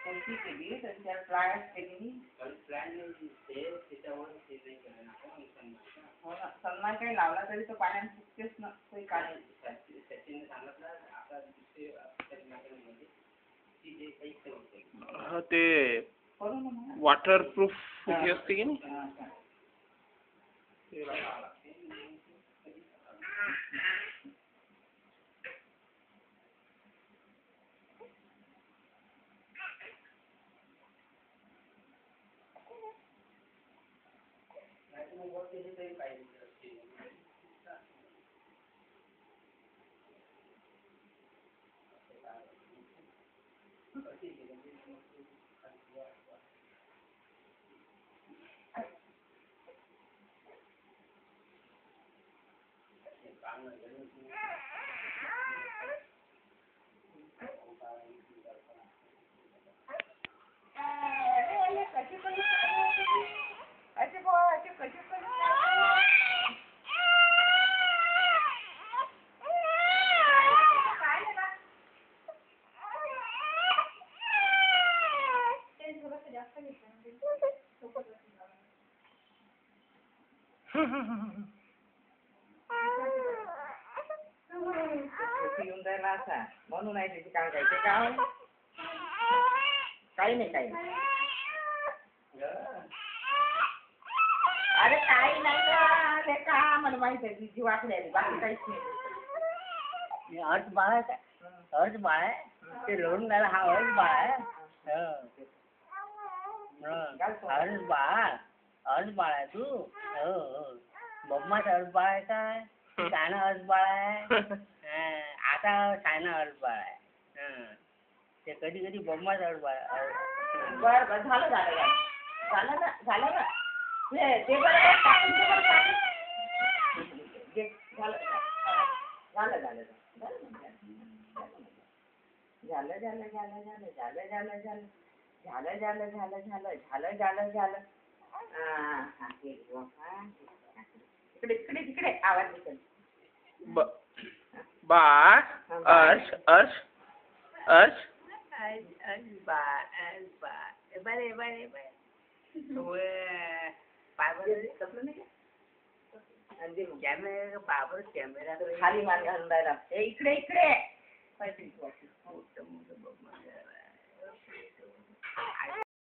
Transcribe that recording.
कोणती केली त्यांच्या ट्राय केली हो ना सन्मान काही लावला तरी तो पाण्यात फुटतेच ना काही काढायची हा ते वॉटरप्रूफ हे असते की नाही येऊन जायला असा म्हणून आहे त्याची काय काय ते काय काही नाही काही अरे काही नाही ते का मला माहिती आहे तिची वाकडी आली बाकी काहीच नाही अर्ज बाळ आहे का अर्ज बाळ आहे ते लोन द्यायला हा अर्ज बाळ आहे अर्ज बाळ आहे तू बम्माच अर्ज बाळ आहे काय शायना अर्ज बाळ आहे आता शायना अर्ज बाळ आहे ते कधी कधी बम्माच अर्ज बाळ बर बर झालं झालं झालं ना झालं ना ते बरं झालं झालं झालं झालं झालं झालं झालं झालं झालं झालं झालं झालं झालं झालं झालं झालं झालं झालं इकडे इकडे तिकडे आवाज निघेल बाळ अर्श अर्श अर्श बरे बरे बरे कॅमेरा पावर कॅमेरा खाली मान घालून राहिला इकडे इकडे